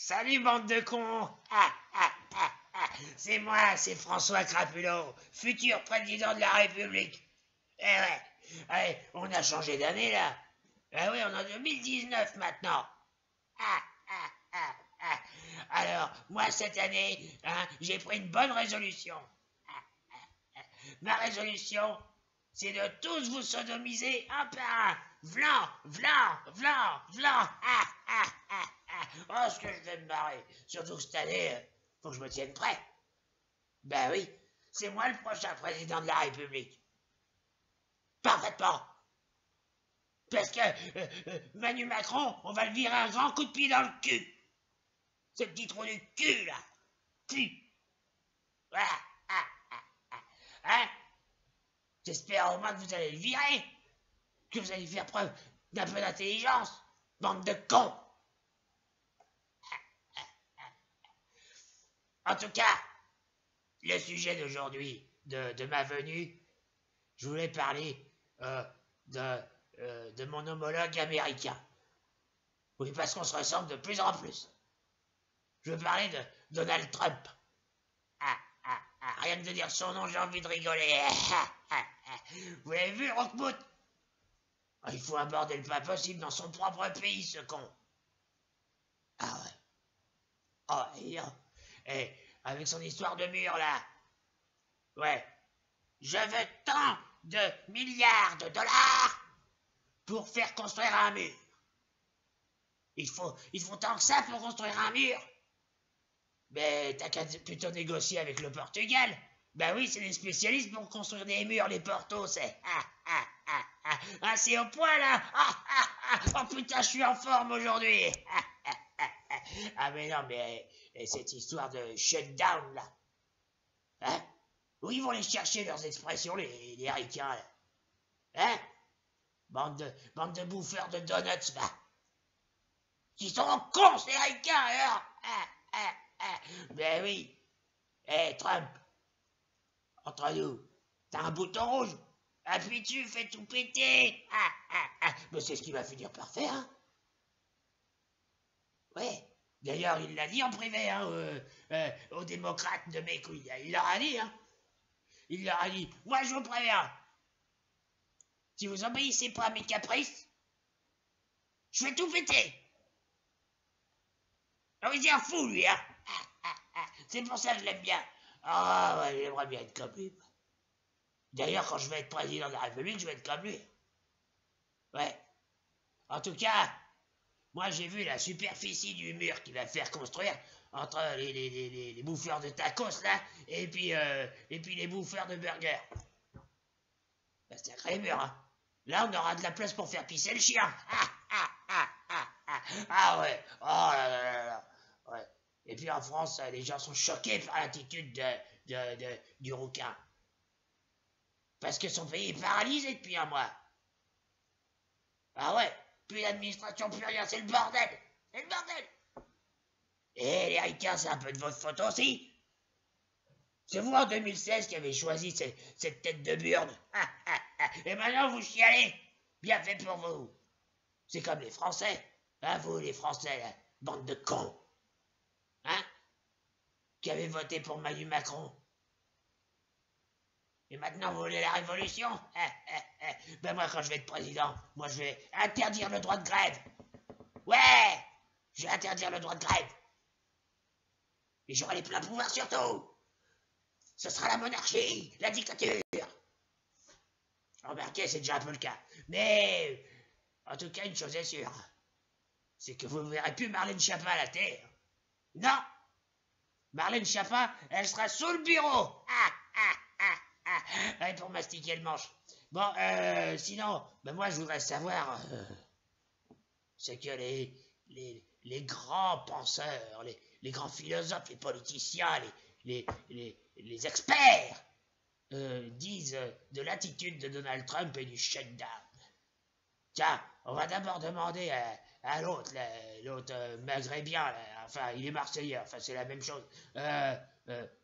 Salut bande de cons. C'est moi, c'est François Crapulot, futur président de la République. Eh ouais, allez, on a changé d'année là. Ah oui, on est en 2019 maintenant. Ah, ah, ah, ah. Alors, moi cette année, j'ai pris une bonne résolution. Ma résolution, c'est de tous vous sodomiser un par un. Vlan, vlan, vlan, vlan. Oh, ce que je vais me marrer. Surtout que cette année, faut que je me tienne prêt. Ben oui, c'est moi le prochain président de la République. Parfaitement. Parce que Manu Macron, on va le virer un grand coup de pied dans le cul. Ce petit trou du cul, là. Cul. Voilà. Hein? J'espère au moins que vous allez le virer. Que vous allez faire preuve d'un peu d'intelligence. Bande de cons. En tout cas, le sujet d'aujourd'hui, de ma venue, je voulais parler de mon homologue américain. Oui, parce qu'on se ressemble de plus en plus. Je veux parler de Donald Trump. Rien que de dire son nom, j'ai envie de rigoler. Vous l'avez vu, Rockmout? Il faut aborder le pas possible dans son propre pays, ce con. Ah ouais. Oh, et avec son histoire de mur, là. Ouais. Je veux tant de milliards de dollars pour faire construire un mur. Il faut tant que ça pour construire un mur. Mais t'as qu'à plutôt négocier avec le Portugal. Ben oui, c'est des spécialistes pour construire des murs, les Portos, c'est... c'est au point, là. Oh putain, je suis en forme aujourd'hui. Mais non, mais cette histoire de shutdown, là. Hein? Où ils vont les chercher, leurs expressions, les ricains, là? Hein? Bande de bouffeurs de donuts, là. Qui sont cons, ces ricains, alors. Ben oui. Trump, entre nous, t'as un bouton rouge. Appuie dessus, fais tout péter. Mais c'est ce qu'il va finir par faire, hein. Ouais. D'ailleurs, il l'a dit en privé, aux démocrates de mes couilles. Il leur a dit, hein. Il leur a dit, moi je vous préviens, si vous obéissez pas à mes caprices, je vais tout péter. Alors il est un fou, lui, hein. C'est pour ça que je l'aime bien. Ah, ouais, j'aimerais bien être comme lui. D'ailleurs, quand je vais être président de la République, je vais être comme lui. Ouais. En tout cas, moi j'ai vu la superficie du mur qu'il va faire construire entre les bouffeurs de tacos, là, et puis les bouffeurs de burgers. Ben, c'est un sacré mur, hein. Là, on aura de la place pour faire pisser le chien. Ah ouais. Oh là là là. Ouais. Et puis en France, les gens sont choqués par l'attitude du rouquin. Parce que son pays est paralysé depuis un mois. Ah ouais, plus d'administration, plus rien, c'est le bordel. C'est le bordel. Et les ricains, c'est un peu de votre faute aussi. C'est vous en 2016 qui avez choisi cette tête de burne. Et maintenant vous chialez. Bien fait pour vous. C'est comme les Français. Hein, vous les Français, là, bande de cons. Hein? Qui avez voté pour Manu Macron. Et maintenant vous voulez la révolution? Ben moi quand je vais être président, moi je vais interdire le droit de grève. Ouais! Je vais interdire le droit de grève. Et j'aurai les pleins pouvoirs surtout. Ce sera la monarchie, la dictature. Remarquez, c'est déjà un peu le cas. Mais, en tout cas, une chose est sûre. C'est que vous ne verrez plus Marlène Schiappa à la terre. Non! Marlène Schiappa, elle sera sous le bureau. Ouais, pour mastiquer le manche. Bon, sinon, ben moi je voudrais savoir, c'est que les grands penseurs, les grands philosophes, les politiciens, les experts disent de l'attitude de Donald Trump et du shutdown. Tiens, on va d'abord demander à l'autre maghrébien, là, enfin il est marseillais, enfin c'est la même chose,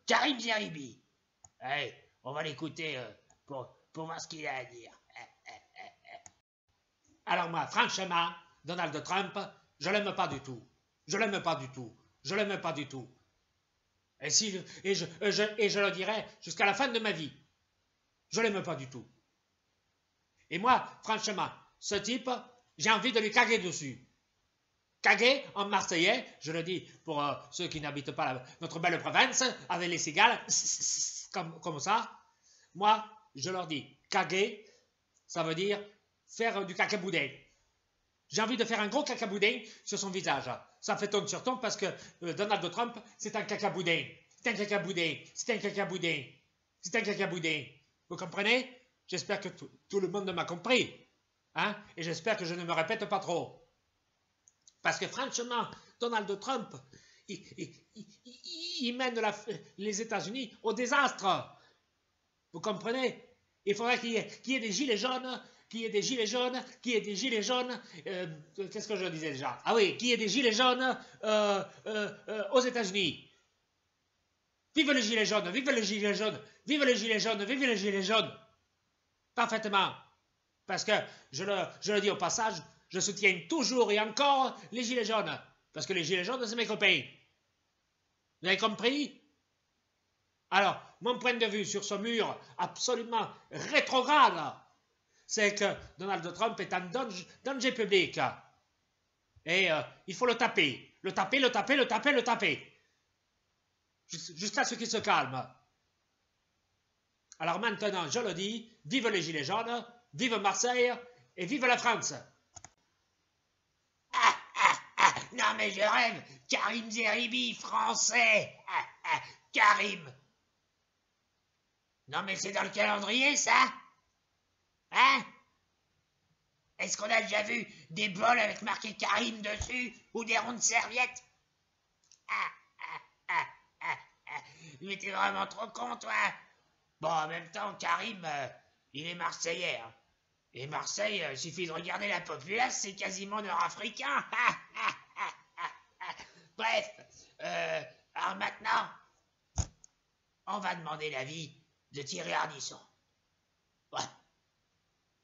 Karim Zeribi. Allez, on va l'écouter pour voir ce qu'il a à dire. Alors moi, franchement, Donald Trump, je l'aime pas du tout. Je l'aime pas du tout. Je ne l'aime pas du tout. Et je le dirai jusqu'à la fin de ma vie. Je ne l'aime pas du tout. Et moi, franchement, ce type, j'ai envie de lui caguer dessus. Caguer en marseillais, je le dis pour ceux qui n'habitent pas notre belle province, avec les cigales, comme ça. Moi, je leur dis, caguer, ça veut dire faire du cacaboudin. J'ai envie de faire un gros cacaboudin sur son visage. Ça fait tonne sur tonne parce que Donald Trump, c'est un cacaboudin. C'est un cacaboudin. C'est un cacaboudin. C'est un cacaboudin. Vous comprenez? J'espère que tout le monde m'a compris. Hein? Et j'espère que je ne me répète pas trop. Parce que franchement, Donald Trump, il mène les États-Unis au désastre. Vous comprenez? Il faudrait qu'il y ait des gilets jaunes, qu'est-ce que je disais déjà? Ah oui, qu'il y ait des gilets jaunes aux États-Unis. Vive les gilets jaunes, vive les gilets jaunes, vive les gilets jaunes, vive les gilets jaunes. Parfaitement. Parce que, je le dis au passage, je soutiens toujours et encore les gilets jaunes. Parce que les gilets jaunes, c'est mes copains. Vous avez compris? Alors, mon point de vue sur ce mur absolument rétrograde, c'est que Donald Trump est un danger public. Et il faut le taper. Le taper. Jusqu'à ce qu'il se calme. Alors maintenant, je le dis, vive les gilets jaunes, vive Marseille et vive la France. Non mais je rêve, Karim Zeribi, français. Karim. Non mais c'est dans le calendrier ça? Hein? Est-ce qu'on a déjà vu des bols avec marqué Karim dessus ou des rondes serviettes? Mais t'es vraiment trop con toi. Bon, en même temps, Karim, il est marseillais. Hein. Et Marseille, il suffit de regarder la populace, c'est quasiment nord-africain. Bref, alors maintenant, on va demander l'avis de Thierry Ardisson.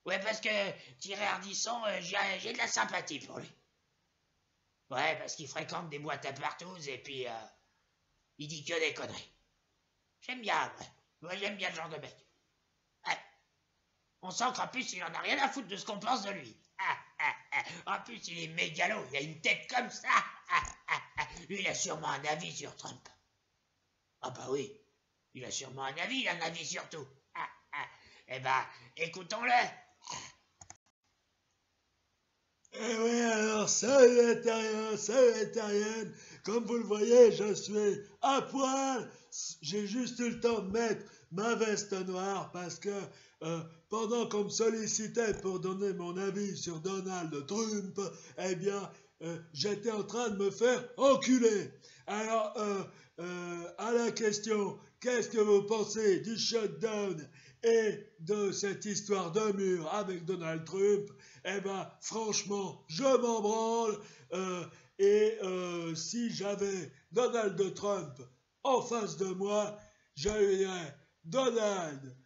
Ouais, parce que Thierry Ardisson, j'ai de la sympathie pour lui. Ouais, parce qu'il fréquente des boîtes à partous et puis il dit que des conneries. J'aime bien, ouais. Moi, j'aime bien ce genre de mec. Ouais. On sent qu'en plus, il en a rien à foutre de ce qu'on pense de lui. En plus, il est mégalo, il a une tête comme ça. Lui, il a sûrement un avis sur Trump. Ah bah oui, il a sûrement un avis, il a un avis sur tout. Eh ben, écoutons-le. Eh oui, alors, salut les terriens, comme vous le voyez, je suis à poil, j'ai juste eu le temps de mettre ma veste noire parce que pendant qu'on me sollicitait pour donner mon avis sur Donald Trump, eh bien, j'étais en train de me faire enculer. Alors, à la question, qu'est-ce que vous pensez du shutdown et de cette histoire de mur avec Donald Trump? Eh ben, franchement, je m'en branle. Si j'avais Donald Trump en face de moi, je lui dirais, Donald,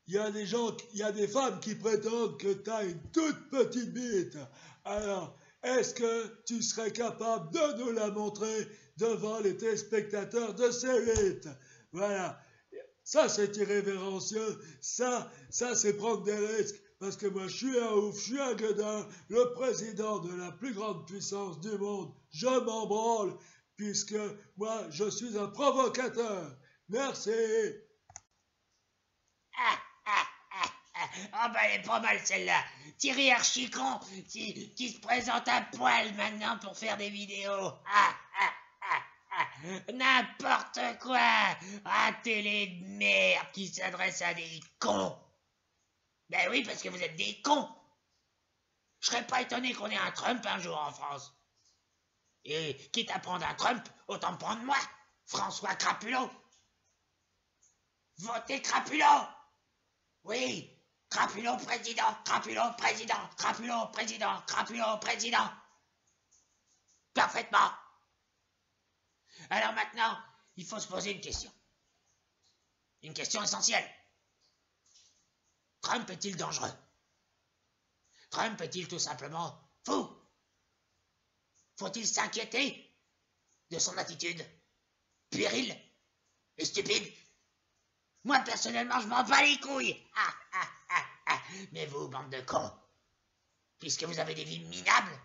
il y a des femmes qui prétendent que tu as une toute petite bite. Alors, est-ce que tu serais capable de nous la montrer devant les téléspectateurs de C8? Voilà. Ça, c'est irrévérencieux. Ça, c'est prendre des risques. Parce que moi, je suis un ouf, je suis un gueudin, le président de la plus grande puissance du monde. Je m'en branle, puisque moi, je suis un provocateur. Merci. Ah bah elle est pas mal celle-là. Thierry Archicon qui se présente à poil maintenant pour faire des vidéos. N'importe quoi. Ah, télé de merde qui s'adresse à des cons. Ben oui, parce que vous êtes des cons. Je serais pas étonné qu'on ait un Trump un jour en France. Et quitte à prendre un Trump, autant prendre moi, François Crapulot. Votez Crapulot. Oui. Crapulot président, Crapulot président, Crapulot président, Crapulot président. Parfaitement. Alors maintenant, il faut se poser une question. Une question essentielle. Trump est-il dangereux? Trump est-il tout simplement fou? Faut-il s'inquiéter de son attitude puérile et stupide? Moi, personnellement, je m'en bats les couilles. Mais vous, bande de cons, puisque vous avez des vies minables,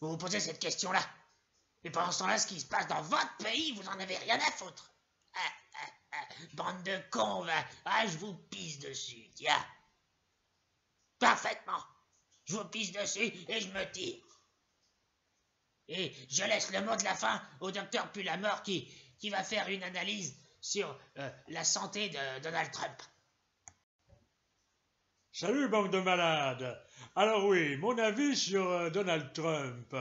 vous vous posez cette question-là. Et pendant ce temps-là, ce qui se passe dans votre pays, vous en avez rien à foutre. Bande de cons, va. Je vous pisse dessus, tiens. Parfaitement. Je vous pisse dessus et je me tire. Et je laisse le mot de la fin au docteur Pulamore qui va faire une analyse sur la santé de Donald Trump. Salut, bande de malades. Alors oui, mon avis sur Donald Trump.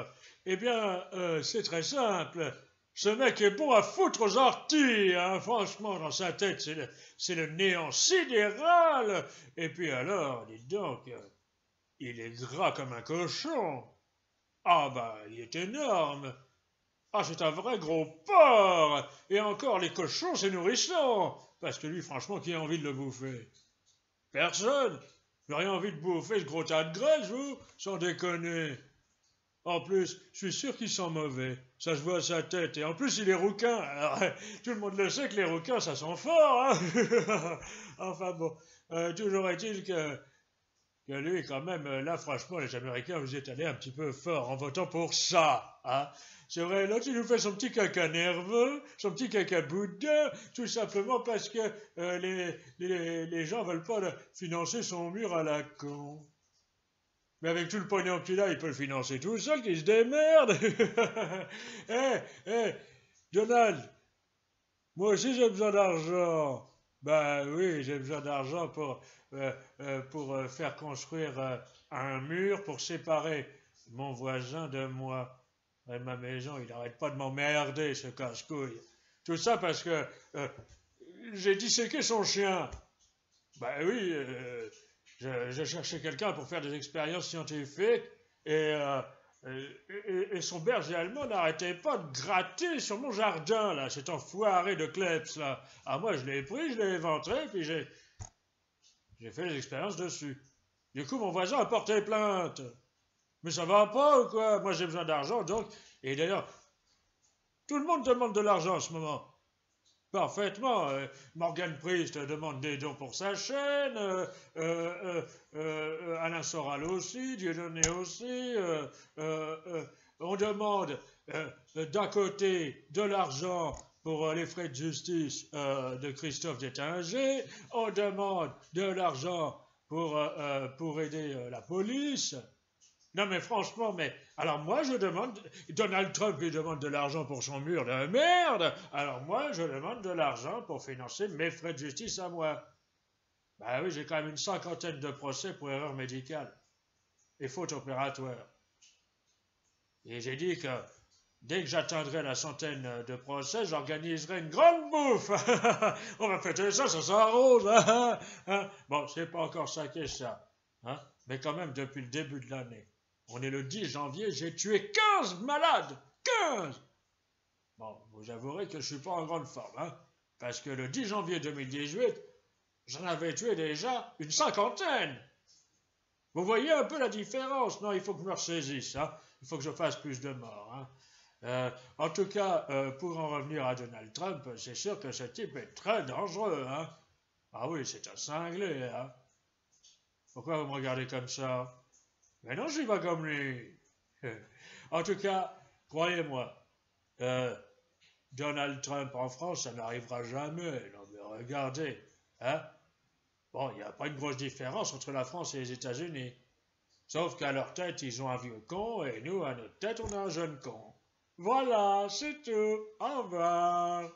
Eh bien, c'est très simple. Ce mec est bon à foutre aux orties, hein. Franchement, dans sa tête, c'est le néant sidéral. Et puis alors, dites donc, il est gras comme un cochon. Ah bah, il est énorme. Ah, c'est un vrai gros porc. Et encore, les cochons, c'est nourrissant. Parce que lui, franchement, qui a envie de le bouffer? Personne. J'ai rien envie de bouffer ce gros tas de graisse, vous, sans déconner. En plus, je suis sûr qu'il sent mauvais. Ça se voit à sa tête. Et en plus, il est rouquin. Alors, tout le monde le sait que les rouquins, ça sent fort. Hein. Enfin bon, toujours est-il que lui, quand même, là, franchement, les Américains, vous êtes allés un petit peu fort en votant pour ça. Hein. C'est vrai, là, tu nous fais son petit caca nerveux, son petit caca boudin, tout simplement parce que les gens veulent pas financer son mur à la con. Mais avec tout le pognon qu'il a, il peut le financer tout seul, qu'il se démerde. Donald, moi aussi j'ai besoin d'argent. Ben oui, j'ai besoin d'argent pour faire construire un mur pour séparer mon voisin de moi. Et ma maison, il n'arrête pas de m'emmerder, ce casse-couille. Tout ça parce que j'ai disséqué son chien. Ben oui, je cherchais quelqu'un pour faire des expériences scientifiques et son berger allemand n'arrêtait pas de gratter sur mon jardin, là, cet enfoiré de Klebs, là. Ah, moi, je l'ai pris, je l'ai éventré, puis j'ai fait des expériences dessus. Du coup, mon voisin a porté plainte. Mais ça va pas ou quoi? Moi, j'ai besoin d'argent, donc. Et d'ailleurs, tout le monde demande de l'argent en ce moment. Parfaitement. Morgan Priest demande des dons pour sa chaîne, Alain Soral aussi, Dieudonné aussi. On demande d'un côté de l'argent pour les frais de justice de Christophe Détinger. On demande de l'argent pour aider la police. Non mais franchement, alors moi je demande, Donald Trump lui demande de l'argent pour son mur de merde, alors moi je demande de l'argent pour financer mes frais de justice à moi. Ben oui, j'ai quand même une 50aine de procès pour erreur médicale et faute opératoire. Et j'ai dit que dès que j'atteindrai la 100aine de procès, j'organiserai une grande bouffe. On va fêter ça s'arrose. Hein. Bon, c'est pas encore ça qui est ça, hein. Mais quand même depuis le début de l'année. On est le 10 janvier, j'ai tué 15 malades. 15. Bon, vous avouerez que je suis pas en grande forme, hein, parce que le 10 janvier 2018, j'en avais tué déjà une 50aine. Vous voyez un peu la différence? Non, il faut que je me ressaisisse, hein. Il faut que je fasse plus de morts, hein. En tout cas, pour en revenir à Donald Trump, c'est sûr que ce type est très dangereux, hein. Ah oui, c'est un cinglé, hein. Pourquoi vous me regardez comme ça? Mais non, je suis pas comme lui. En tout cas, croyez-moi, Donald Trump en France, ça n'arrivera jamais. Non, mais regardez, hein. Bon, il n'y a pas une grosse différence entre la France et les États-Unis. Sauf qu'à leur tête, ils ont un vieux con, et nous, à notre tête, on a un jeune con. Voilà, c'est tout. Au revoir.